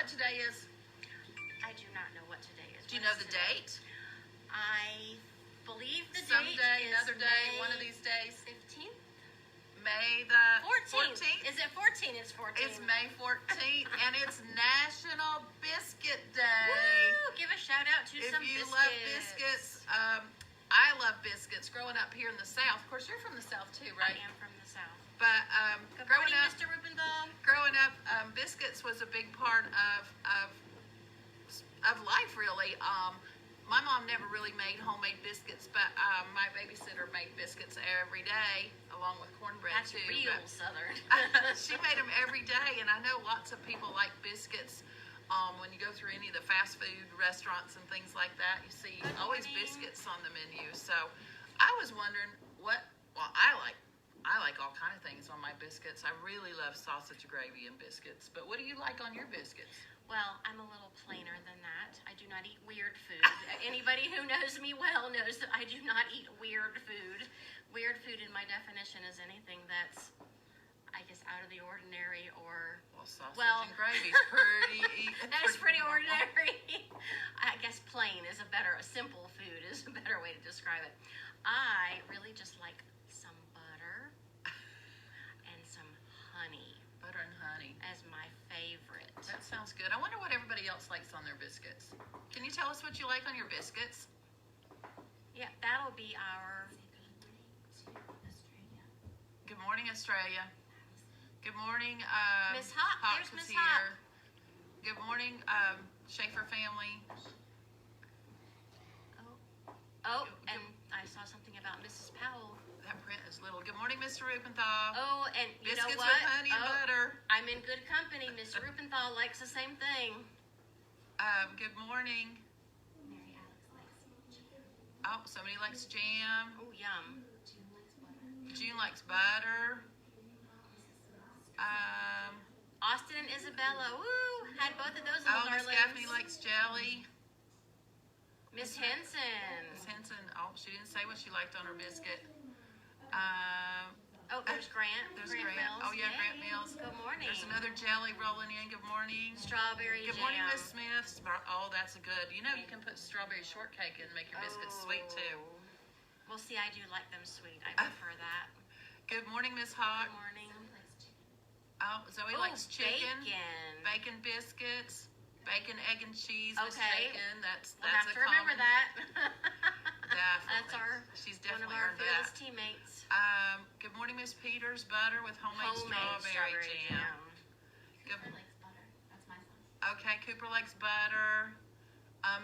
what today is? I do not know what today is. Do you know the date? I believe the Someday, date is another day, May one of these days. 15th? May the 14th. Is it 14? It's 14. It's May 14th, and it's National Biscuit Day. Woo! Give a shout out to some If you biscuits. love biscuits, I love biscuits. Growing up here in the South, of course, you're from the South too, right? I am from the South. But Good growing morning, up, Mr. Rubenthal. growing up, biscuits was a big part of life, really. My mom never really made homemade biscuits, but my babysitter made biscuits every day, along with cornbread That's too. real but Southern. she made them every day, and I know lots of people like biscuits. When you go through any of the fast food restaurants and things like that, you see always biscuits on the menu. So I was wondering I like all kind of things on my biscuits. I really love sausage gravy and biscuits. But what do you like on your biscuits? Well, I'm a little plainer than that. I do not eat weird food. Anybody who knows me well knows that I do not eat weird food. Weird food in my definition is anything that's, I guess, out of the ordinary or... Sausage and gravy's pretty... That is pretty ordinary. I guess plain is a simple food is a better way to describe it. I really just like some butter and some honey. Butter and honey. As my favorite. That sounds good. I wonder what everybody else likes on their biscuits. Can you tell us what you like on your biscuits? Yeah, that'll be our... Good morning, Australia. Good morning, Miss Hop. There's Miss Hop. Good morning, Schaefer family. And I saw something about Mrs. Powell. That print is little. Good morning, Mr. Rubenthal. Oh, and you biscuits know what? With honey and butter. I'm in good company. Mr. Rubenthal likes the same thing. Good morning. Oh, somebody likes jam. Oh, yum. June likes butter. Austin and Isabella, woo! Had both of those little Miss darlings. Gaffney likes jelly. Miss Henson. Miss Henson, she didn't say what she liked on her biscuit. There's Grant. There's Grant Grant. Mills. Oh, yeah, Yay. Grant Mills. Good morning. There's another jelly rolling in. Good morning. Strawberry Good jam. morning, Miss Smith. Oh, that's good. You know you can put strawberry shortcake in and make your biscuits sweet, too. Well, see, I do like them sweet. I prefer that. Good morning, Miss Hawk. Good morning. Oh, Zoe likes chicken. Bacon. Bacon biscuits. Bacon, egg, and cheese. Miss Okay. Bacon. That's We'll have a to remember common. that. Definitely. She's definitely one of our earned that. fearless teammates. Good morning, Miss Peters. Butter with homemade strawberry jam. Good. Cooper likes butter. That's my son. Okay, Cooper likes butter.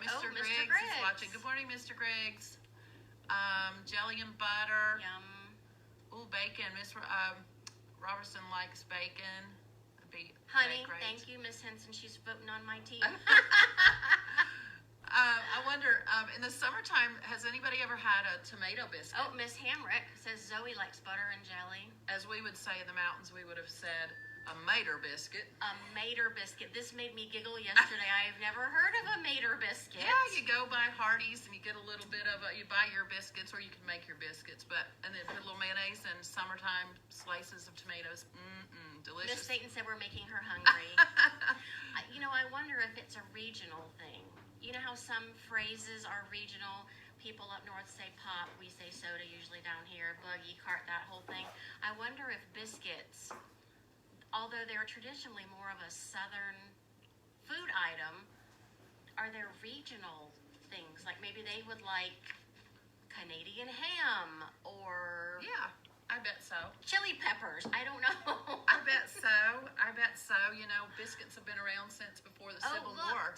Mr. Mr. Griggs is watching. Good morning, Mr. Griggs. Jelly and butter. Yum. Ooh, bacon. Miss Robertson likes bacon. Honey, great. thank you, Miss Henson. She's voting on my team. I wonder, in the summertime, has anybody ever had a tomato biscuit? Oh, Miss Hamrick says Zoe likes butter and jelly. As we would say in the mountains, we would have said a mater biscuit. A mater biscuit. This made me giggle yesterday. I've never heard of a mater biscuit. Yeah, you go by Hardee's and you get a little bit of you buy your biscuits, or you can make your biscuits, and then put a little mayonnaise and summertime slices of tomatoes. Delicious. Miss Satan said we're making her hungry. I wonder if it's a regional thing. You know how some phrases are regional? People up north say pop, we say soda usually down here, buggy, cart, that whole thing. I wonder if biscuits, although they're traditionally more of a southern food item, are there regional things? Like maybe they would like Canadian ham or... Yeah, I bet so. Chili peppers. I don't know. I bet so. Biscuits have been around since before the Civil War.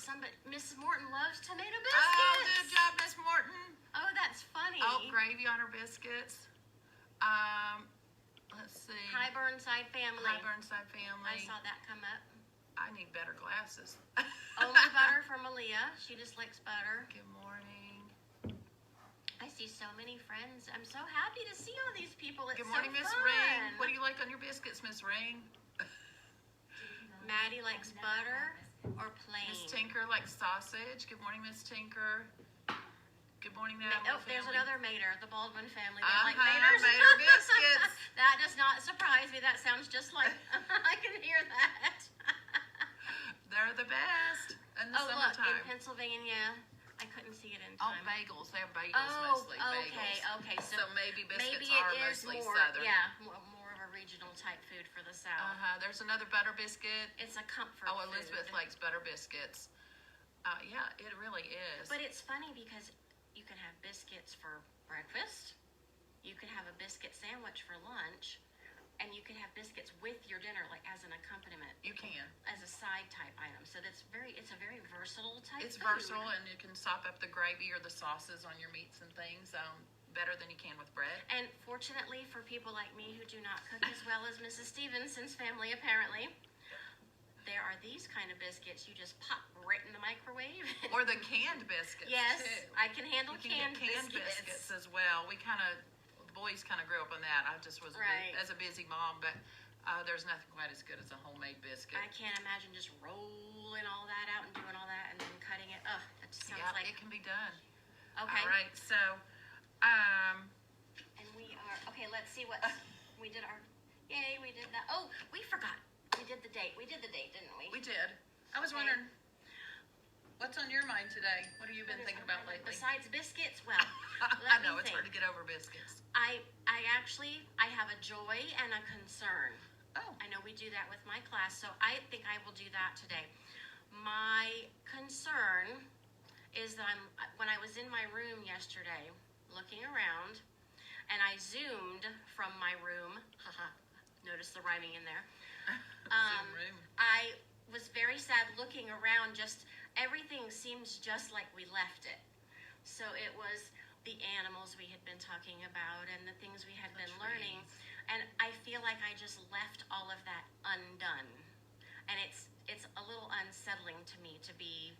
Mrs. Morton loves tomato biscuits. Oh, good job, Miss Morton. Oh, that's funny. Oh, gravy on her biscuits. Let's see. Hi, Burnside family. Hi, Burnside family. I saw that come up. I need better glasses. Only butter for Malia. She just likes butter. Good morning. I see so many friends. I'm so happy to see all these people. It's Good morning, so Miss fun. Ring. What do you like on your biscuits, Miss Ring? Maddie likes butter or plain. Miss Tinker likes sausage. Good morning, Miss Tinker. Good morning, Natalie. There's another Mater, the Baldwin family. They like Mater Maters. biscuits. That does not surprise me. That sounds just like I can hear that. They're the best. Pennsylvania. I couldn't see it in Oh, time. bagels. They have bagels Oh, mostly. okay, Bagels. okay. So maybe biscuits maybe it are is mostly more, Southern. yeah, more of a regional type food for the South. There's another butter biscuit. It's a comfort Oh, Elizabeth food. likes butter biscuits. Yeah, it really is. But it's funny because you can have biscuits for breakfast, you can have a biscuit sandwich for lunch, and you can have biscuits with your dinner, like as an accompaniment, You can. as a side type item. So it's a very versatile type. It's food. versatile, and you can sop up the gravy or the sauces on your meats and things better than you can with bread. And fortunately for people like me who do not cook as well as Mrs. Stephenson's family, apparently, there are these kind of biscuits you just pop right in the microwave. Or the canned biscuits. Yes, too. I can handle You can get canned biscuits as well. The boys kind of grew up on that. I just was Right. as a busy mom, but there's nothing quite as good as a homemade biscuit. I can't imagine just rolling all that out and doing all that and then cutting it. Ugh, that just sounds like. It can be done. Okay. All right, so And we are, okay, let's see what, we did yay, we did that. Oh, we forgot. We did the date, didn't we? we did. I was Okay. wondering, what's on your mind today? What have you been What is thinking on about my mind? lately? Besides biscuits, well, I let know, me it's hard to think. get over biscuits. I have a joy and a concern. Oh, I know we do that with my class, so I think I will do that today. My concern is that when I was in my room yesterday, looking around, and I zoomed from my room, notice the rhyming in there, Zoom room. I was very sad looking around, just everything seems just like we left it. So it was the animals we had been talking about and the things we had been learning. And I feel like I just left all of that undone. And it's a little unsettling to me to be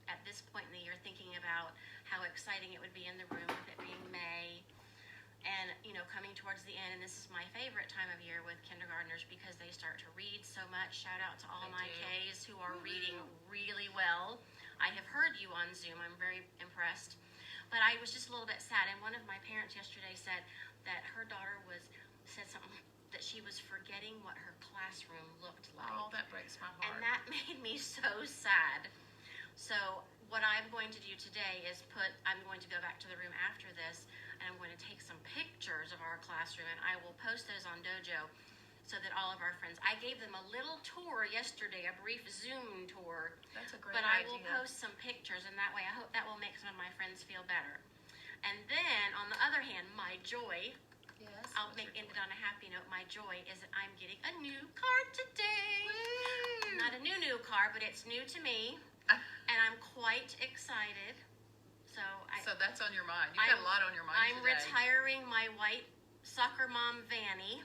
at this point in the year thinking about how exciting it would be in the room with it being May. And, coming towards the end, and this is my favorite time of year with kindergartners because they start to read so much. Shout out to all my Ks who are reading really well. I have heard you on Zoom. I'm very impressed. But I was just a little bit sad, and one of my parents yesterday said that her daughter said something that she was forgetting what her classroom looked like. Oh, that breaks my heart. And that made me so sad. So what I'm going to do today is I'm going to go back to the room after this, and I'm going to take some pictures of our classroom, and I will post those on Dojo so that all of our friends, I gave them a little tour yesterday, a brief Zoom tour. That's a great But idea. I will post some pictures, and that way I hope that will make some of my friends feel better. And then, on the other hand, my joy, Yes. I'll end it on a happy note. My joy is that I'm getting a new car today. Woo! Not a new car, but it's new to me, and I'm quite excited. So that's on your mind. You've got a lot on your mind I'm today. retiring my white soccer mom Vanny.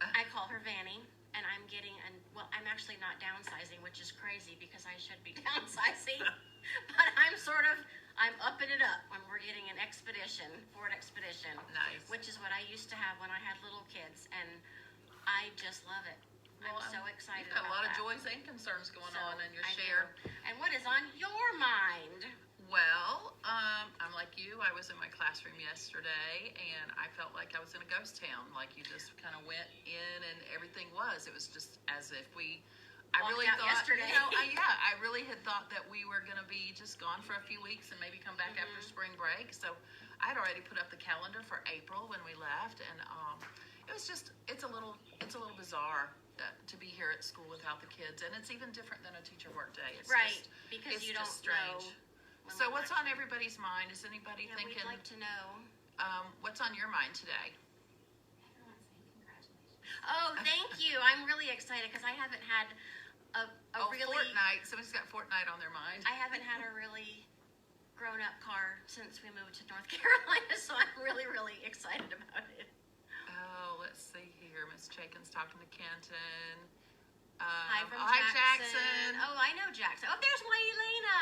I call her Vanny, and I'm getting I'm actually not downsizing, which is crazy because I should be downsizing, but I'm upping it up when we're getting an Ford Expedition. Nice. Which is what I used to have when I had little kids, and I just love it. Well, I'm so excited You've got about a lot that. of joys and concerns going So, on in your I share. do. And what is on your mind? Well, I'm like you. I was in my classroom yesterday, and I felt like I was in a ghost town. Like you just kind of went in, and everything was. It was just as if I Walked really out thought. yesterday. I really had thought that we were going to be just gone for a few weeks and maybe come back after spring break. So I had already put up the calendar for April when we left, and it was just it's a little bizarre to be here at school without the kids, and it's even different than a teacher work day. It's Right, just, because it's you just don't strange. know. when So we're what's on watching. everybody's mind? Is anybody Yeah, thinking? we'd like to know. What's on your mind today? Everyone's saying congratulations. Oh, thank you. I'm really excited because I haven't had a really. Fortnite. Somebody's got Fortnite on their mind. I haven't had a really grown-up car since we moved to North Carolina, so I'm really, really excited about it. Oh, let's see here. Miss Chaikin's talking to Kenton. Hi from hi, Jackson. Oh, I know Jackson. Oh, there's my Elena.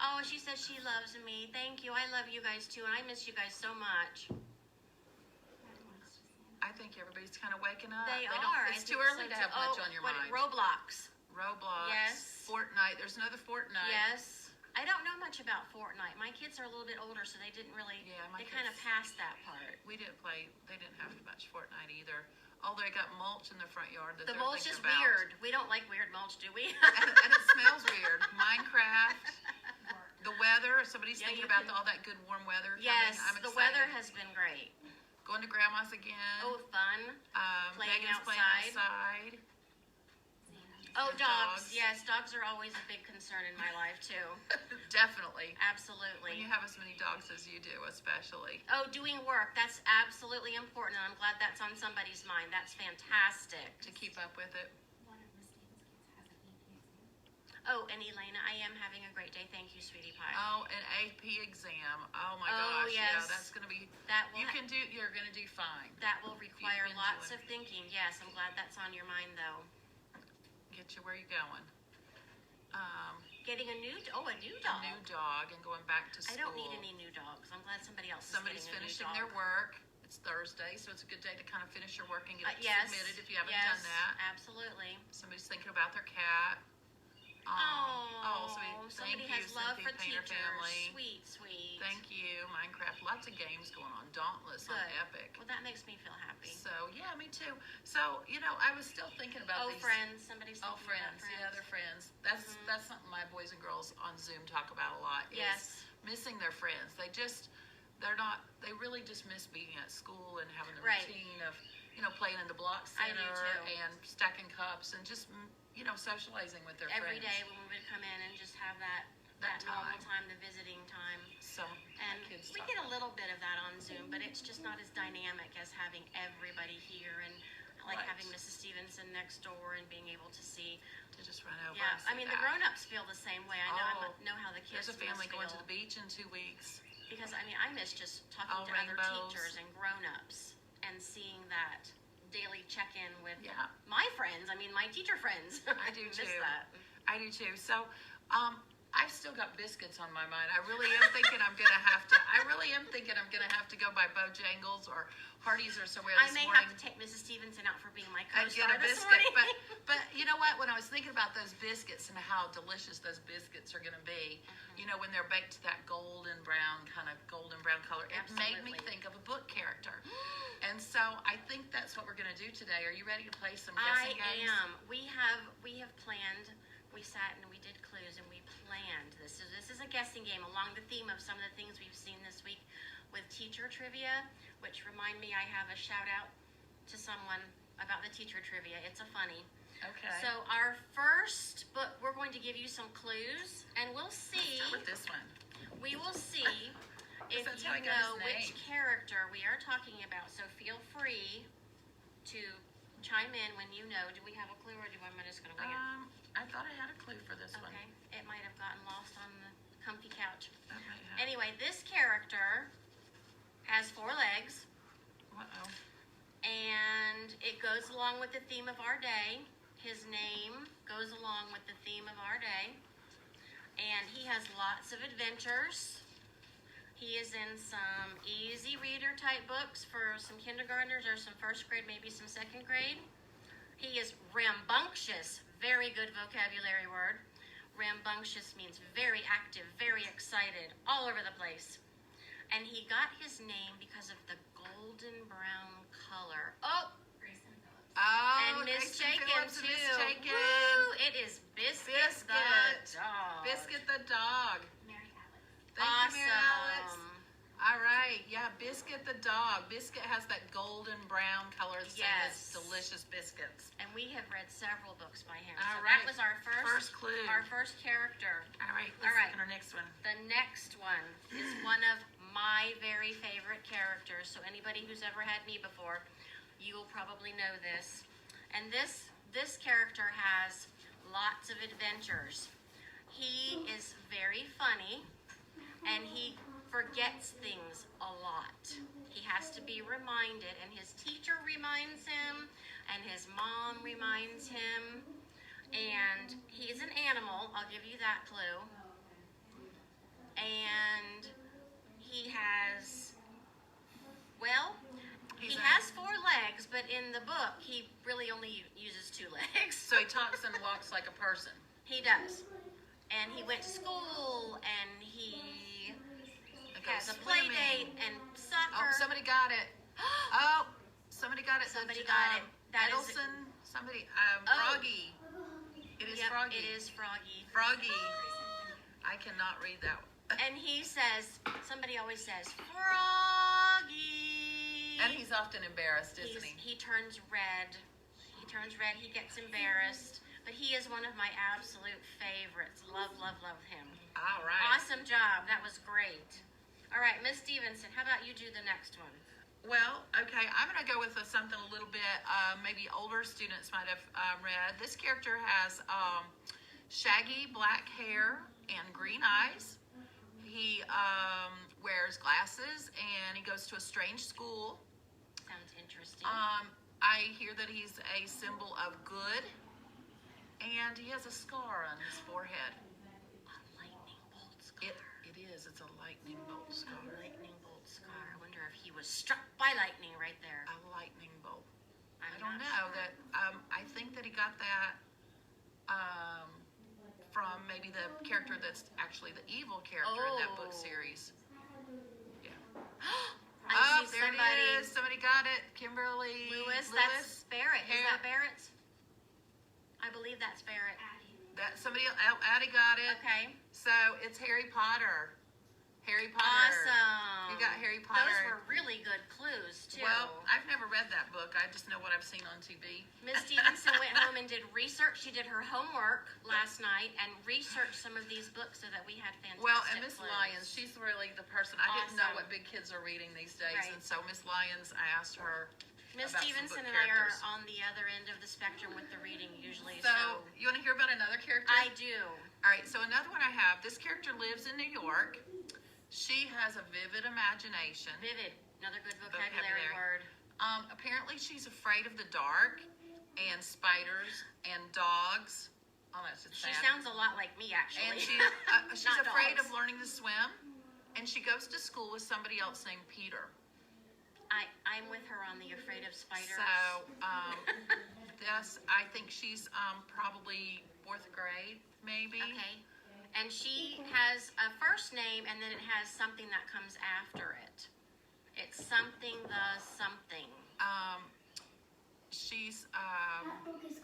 Oh, she says she loves me. Thank you. I love you guys too, and I miss you guys so much. Everyone's just saying. I think everybody's kind of waking up. They don't- are. It's I too think early so to too. have much on your mind. Roblox. Roblox. Yes. Fortnite. There's another Fortnite. Yes. I don't know much about Fortnite. My kids are a little bit older, so they didn't really. Yeah, my They kind of kids- passed that part. We didn't play. They didn't have much Fortnite either. Oh, they got mulch in the front yard that The they're mulch thinking is about. weird. We don't like weird mulch, do we? And it smells weird. Minecraft, the weather. Somebody's Yeah, thinking you about can- all that good warm weather coming. Yes, I'm the excited. weather has been great. Going to grandma's again. Oh, fun. Playing Megan's playing outside. outside. Oh, And dogs. Yes, dogs are always a big concern in my life, too. Definitely. When Absolutely. you have as many dogs as you do, especially. Oh, doing work. That's absolutely important, and I'm glad that's on somebody's mind. That's fantastic. To keep up with it. One of Miss Davis' kids has an AP exam. Oh, and Elena, I am having a great day. Thank you, sweetie pie. Oh, an AP exam. Oh my Oh, gosh. yes. Yeah, that's gonna be. That will You're gonna do fine. that will require been lots doing- of thinking. Yes, I'm glad that's on your mind, though. Get you where you're going. Getting a new dog. A new dog and going back to school. I don't need any new dogs. I'm glad somebody else Somebody's is getting a finishing new their dog. work. It's Thursday, so it's a good day to kind of finish your work and get it Yes. submitted if you haven't yes, done that. Absolutely. Somebody's thinking about their cat. Oh, sweet. Thank somebody you, has love Cynthia for Painter teachers. family. Sweet, sweet. Thank you, Minecraft. Lots of games going on. Dauntless on Good. Epic. Well, that makes me feel happy. So yeah, me too. So I was still thinking about Oh, these. friends. Somebody's Oh, thinking friends. about Yeah, they're friends. That's something my boys and girls on Zoom talk about a lot. Is Yes. missing their friends. They really just miss being at school and having the Right. routine of playing in the block I do center too. and stacking cups and just socializing with their Every friends. day when we would come in and just have that That normal time. time, the visiting time. So And my kids we talk get a little bit of that on Zoom, but it's just not as dynamic as having everybody here and like Right. having Mrs. Stevenson next door and being able to see. to just run over. Yeah, and see I mean the that. grown-ups feel the same way. I know Oh, know how the kids There's a family must going to feel. the beach in 2 weeks. Because I miss just talking All to other rainbows. teachers and grown-ups and seeing that daily check-in with Yeah. my friends. I mean my teacher friends. I do miss too. that. I do too. So, I've still got biscuits on my mind. I really am thinking I'm gonna have to go by Bojangles or Hardee's or somewhere I this may morning. have to take Mrs. Stevenson out for being my And co-star get a this biscuit, morning. but you know what? When I was thinking about those biscuits and how delicious those biscuits are going to be, when they're baked to that golden brown color, it made me Absolutely. think of a book character. And so I think that's what we're going to do today. Are you ready to play some I guessing games? am. We have planned. We sat and we did clues and we planned this. So this is a guessing game along the theme of some of the things we've seen this week with teacher trivia, which remind me I have a shout out to someone about the teacher trivia. It's a funny. Okay. So our first book, we're going to give you some clues and we'll Let's see. start with this one. We will see if That's you how I got know his which name. character we are talking about. So feel free to chime in when you know. Do we have a clue or am I just going to wing it? I thought I had a clue for this one. Okay, it might have gotten lost on the comfy couch. I might have. Anyway, this character has 4 legs, Uh-oh. and it goes along with the theme of our day. His name goes along with the theme of our day, and he has lots of adventures. He is in some easy reader type books for some kindergartners or some first grade, maybe some second grade. He is rambunctious, very good vocabulary word. Rambunctious means very active, very excited, all over the place. And he got his name because of the golden brown color. Oh, Grayson Phillips. Oh, and Miss Grayson Chaikin Phillips too. and Miss Chaikin. Woo! It is Biscuit the Biscuit. dog. Biscuit the dog. Mary Alex. Thank Awesome. you, Mary Alex. All right, yeah, Biscuit the dog. Biscuit has that golden brown color, the same as Yes. delicious biscuits. And we have read several books by him. All So right. that was our First clue. our first character. All right, All let's right. look at our next one. The next one is one of my very favorite characters. So anybody who's ever had me before, you will probably know this. And this character has lots of adventures. He is very funny, and he forgets things a lot. He has to be reminded, and his teacher reminds him, and his mom reminds him. And he's an animal, I'll give you that clue. And he has, well, he He's has 4 legs, but in the book, he really only uses 2 legs. So he talks and walks like a person. He does. And he went to school, and he has a play date and Oh, soccer. somebody got it. Oh, somebody got it. Somebody The, got it. That is- Edelson, somebody, Oh. Froggy. It is Yep, Froggy. it is Froggy. Froggy. I cannot read that one. And he says, somebody always says, Froggy. And he's often embarrassed, isn't he? He turns red. He gets embarrassed. But he is one of my absolute favorites. Love, love, love him. All right. Awesome job. That was great. All right, Miss Stephenson, how about you do the next one? Well, okay, I'm going to go with something a little bit maybe older students might have read. This character has shaggy black hair and green eyes. He wears glasses and he goes to a strange school. Sounds interesting. I hear that he's a symbol of good, and he has a scar on his forehead. A lightning bolt scar. It is. It's a lightning bolt scar. A lightning bolt scar. I wonder if he was struck by lightning right there. A lightning bolt. I I'm don't not know. sure. That I think that he got that from maybe the character that's actually the evil character in that book Oh. series. Yeah. I Oh, see there somebody. it is. Somebody got it. Kimberly Lewis, that's Barrett. Is Hair- that Barrett's? I believe that's Barrett. That somebody Addie got it. Okay. So it's Harry Potter. Harry Potter. Awesome. You got Harry Potter. Those were really good clues, too. Well, I've never read that book. I just know what I've seen on TV. Miss Stephenson went home and did research. She did her homework last night and researched some of these books so that we had fantastic Well, and Miss clues. Lyons, she's really the person. I didn't know Awesome. what big kids are reading these days, Right. and so Miss Lyons, I asked her Miss about some Stephenson book and I are characters. on the other end of the spectrum with the reading usually, So, you want to hear about another character? I do. All right, so another one I have. This character lives in New York. She has a vivid imagination. Vivid, another good vocabulary Vocabulary. word. Apparently, she's afraid of the dark and spiders and dogs. Oh, that's just She sad. sounds a lot like me, actually. And she's Not afraid dogs. of learning to swim, and she goes to school with somebody else named Peter. I'm with her on the afraid of spiders. So, I think she's probably 4th grade, maybe. Okay. And she has a first name, and then it has something that comes after it. It's something the something. She's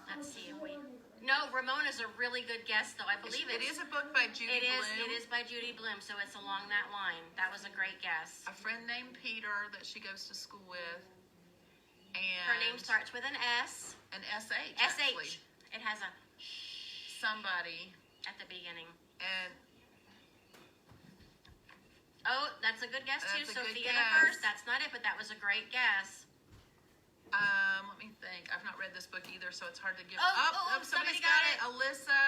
Let's see if we. No, Ramona's a really good guess, though. I believe it is a book by Judy It is. Blume. It is by Judy Blume, so it's along that line. That was a great guess. A friend named Peter that she goes to school with, and Her name starts with an S. an SH. Actually. SH. It has a Somebody at the beginning. and Oh, that's a good guess too. That's a good Sophia the guess. first. That's not it, but that was a great guess. let me think. I've not read this book either, so it's hard to give. Somebody Somebody's got it. Alyssa.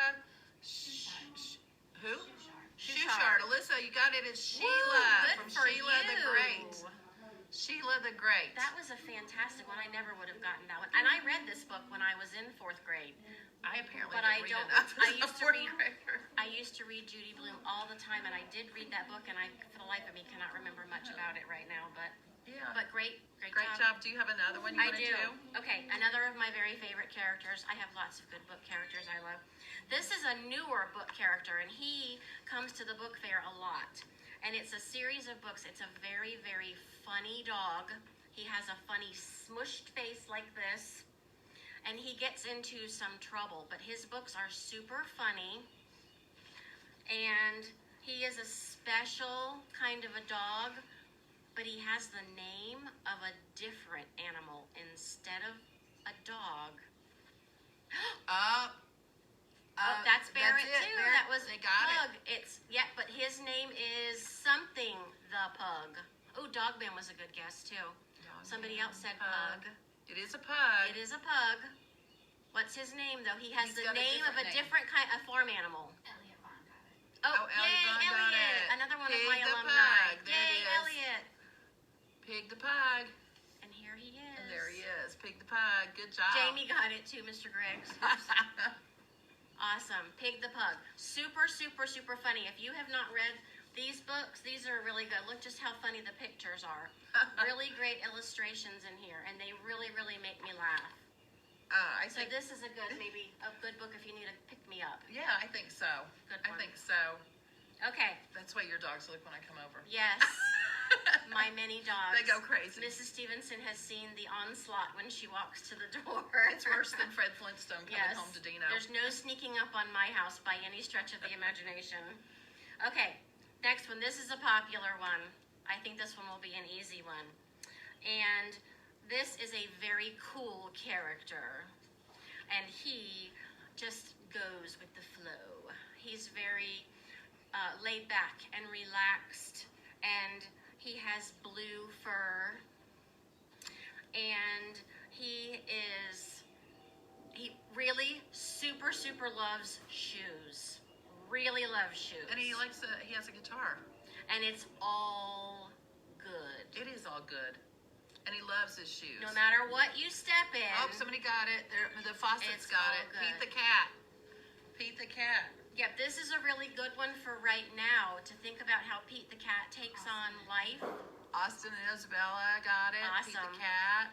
Who? Shuchard. Alyssa, you got it. It's Woo, Sheila good from for Sheila the you. Great. Sheila the Great. That was a fantastic one. I never would have gotten that one. And I read this book when I was in 4th grade. I apparently But didn't I read don't- enough I as a used to fourth read- grader. I used to read Judy Blume all the time, and I did read that book, and I, for the life of me, cannot remember much about it right now. But Yeah. great Great job. Do you have another one you I want to do. do? Okay, another of my very favorite characters. I have lots of good book characters I love. This is a newer book character, and he comes to the book fair a lot. And it's a series of books. It's a very, very funny dog. He has a funny smushed face like this. And he gets into some trouble, but his books are super funny. And he is a special kind of a dog, but he has the name of a different animal instead of a dog. That's Barrett it. too. Barrett, That was they got Pug. But his name is something the Pug. Oh, Dogman was a good guess too. Somebody else said Pug. It is a pug. It is a pug. What's his name though? He has He's the got a name of a different different kind of farm animal. Elliot Vaughn got it. Oh, Elliot yay, Vaughn got Elliot! it. Another one Pig of my the alumni. Pug. There Yay, it is. Elliot! Pig the pug. And here he is. And there he is. Pig the pug. Good job. Jamie got it too, Mr. Griggs. Awesome. Pig the Pug. Super, super, super funny. If you have not read these books, these are really good. Look just how funny the pictures are. Really great illustrations in here, and they really, really make me laugh. I So think, this is a good book if you need a pick-me-up. yeah, I think so. Good I one. think so. Okay. That's why your dogs look when I come over. Yes. My many dogs. They go crazy. Mrs. Stephenson has seen the onslaught when she walks to the door. It's worse than Fred Flintstone coming home to Dino. There's no sneaking up on my house by any stretch of the imagination. Okay, next one. This is a popular one. I think this one will be an easy one. And this is a very cool character. And he just goes with the flow. He's very laid back and relaxed, and he has blue fur, and he really super loves shoes. Really loves shoes. And he has a guitar. And it's all good. It is all good. And he loves his shoes. No matter what you step in. Oh, somebody got it. The faucet's It's got all it. good. Pete the cat. Pete the cat. Yep, this is a really good one for right now, to think about how Pete the cat takes on life. Austin and Isabella got it. Pete Awesome. the cat.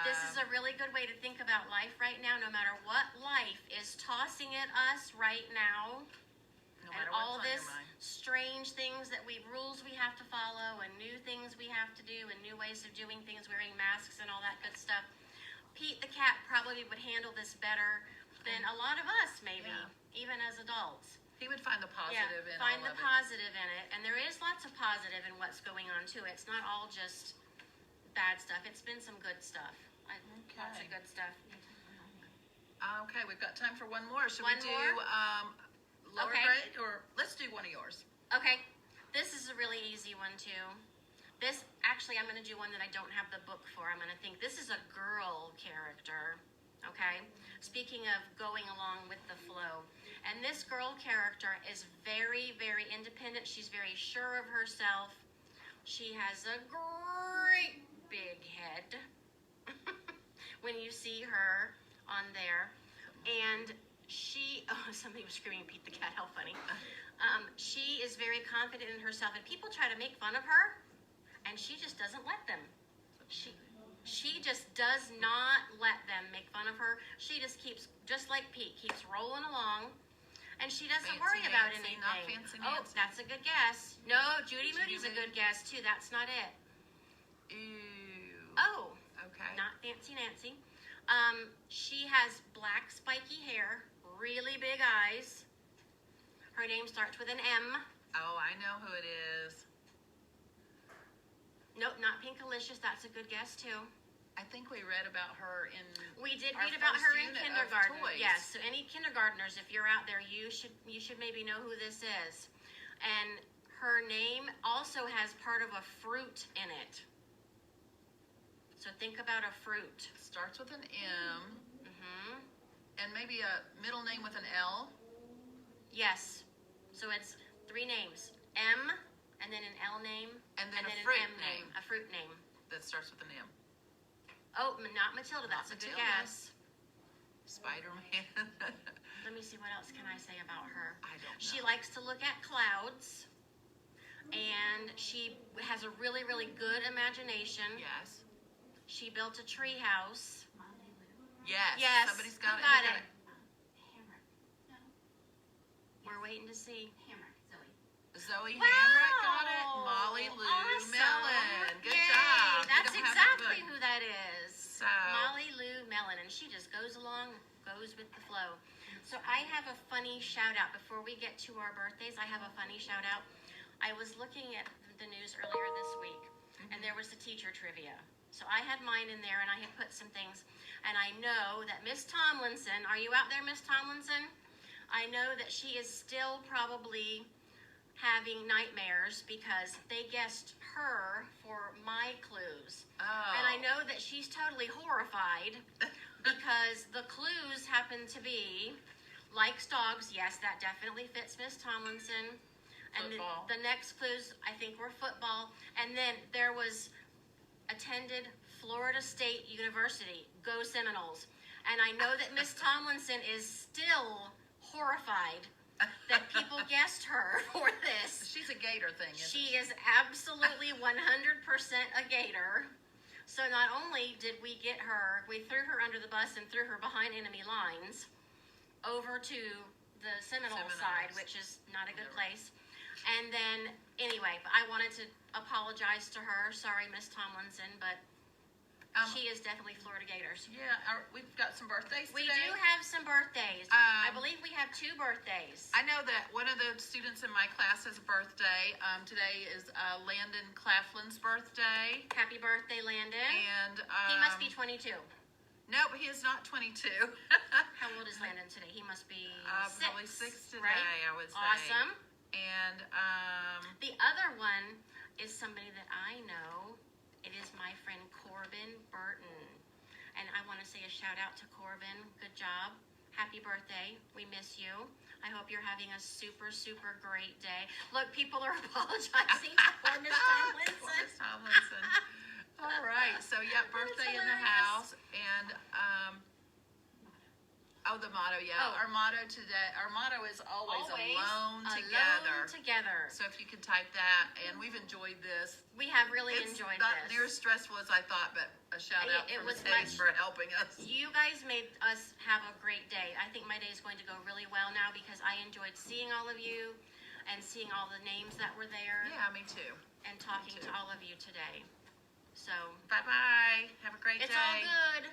This is a really good way to think about life right now, no matter what life is tossing at us right now. no And matter all what's on this your mind. strange things rules we have to follow, and new things we have to do, and new ways of doing things, wearing masks and all that good stuff. Pete the cat probably would handle this better than a lot of us, maybe, even as adults. He would find the positive in find all the of it. positive in it, and there is lots of positive in what's going on too. It's not all just bad stuff. It's been some good stuff. Lots of Okay. good stuff. Okay, we've got time for one more. Should One we do more? lower Okay. grade, or let's do one of yours? Okay, this is a really easy one too. This, actually, I'm going to do one that I don't have the book for. I'm going to think this is a girl character. Okay, speaking of going along with the flow, and this girl character is very independent. She's very sure of herself. She has a great big head when you see her on there, and somebody was screaming Pete the cat, how funny. She is very confident in herself, and people try to make fun of her, and she just doesn't let them. She just does not let them make fun of her. She just keeps, just like Pete, keeps rolling along, and she doesn't Fancy worry about Nancy, anything. not Fancy Oh, Nancy. that's a good guess. No, Judy Moody's a Moody. good guess too. That's not it. Ew. Oh, Okay. not Fancy Nancy. She has black spiky hair, really big eyes. Her name starts with an M. Oh, I know who it is. Nope, not Pinkalicious. That's a good guess too. I think we read about her in. We did our read about first her in unit of kindergarten. toys. Yes, so any kindergartners, if you're out there, you should maybe know who this is. And her name also has part of a fruit in it. So think about a fruit. Starts with an M, Mm-hmm. and maybe a middle name with an L. Yes. So it's three names: M, and then an L name, And then a an fruit M name. name. A fruit name. That starts with an M. Oh, not Matilda. That's Not a good Matilda. guess. Spider-Man. Let me see, what else can I say about her? I don't know. She likes to look at clouds, and she has a really good imagination. Yes. She built a tree house. Yes. Yes, Somebody's got who it. got Who it? Hammer. No. We're waiting to see. Hammer. Zoe. Zoe Wow. Hamrick got it. Molly Lou Awesome. Mellon. Good Yay. job. We That's don't have that exactly book. who that is. So. Molly Lou Mellon, and she just goes with the flow. So I have a funny shout out before we get to our birthdays. I have a funny shout out. I was looking at the news earlier this week, and there was the teacher trivia. So I had mine in there, and I had put some things. And I know that Miss Tomlinson, are you out there, Miss Tomlinson? I know that she is still probably having nightmares because they guessed her for my clues. Oh. And I know that she's totally horrified because the clues happen to be likes dogs. Yes, that definitely fits Miss Tomlinson. And Football. the next clues, I think, were football. And then there was attended Florida State University. Go Seminoles. And I know that Miss Tomlinson is still horrified that people guessed her for this. She's a Gator thing, isn't She is absolutely 100% a Gator. So not only did we get her, we threw her under the bus and threw her behind enemy lines over to the Seminole Seminoles. side, which is not a good Never. place. And then, anyway, but I wanted to apologize to her. Sorry, Miss Tomlinson, but she is definitely Florida Gators. Yeah, we've got some birthdays We today. do have some birthdays. I Um, believe we have 2 birthdays. I know that one of the students in my class has a birthday. Today is Landon Claflin's birthday. Happy birthday, Landon. And He must be 22. Nope, he is not 22. How old is Landon today? He must be Probably 6 today, right? I would say. Awesome. And The other one is somebody that I know. It is my friend Corbin Burton. And I want to say a shout out to Corbin. Good job. Happy birthday. We miss you. I hope you're having a super, super great day. Look, people are apologizing for Miss Tomlinson. Poor Miss Tomlinson. All right, so yeah, birthday in the house. And the motto, yeah. Oh. Our motto today, our motto is always alone Alone together. together. So if you could type that, and we've enjoyed this. We have really It's enjoyed not this. near as stressful as I thought, but a shout out It for was Miss Hayes much- for helping us. You guys made us have a great day. I think my day is going to go really well now because I enjoyed seeing all of you and seeing all the names that were there Yeah, me too. and talking too. to all of you today. So, Bye bye. Have a great it's day. all good.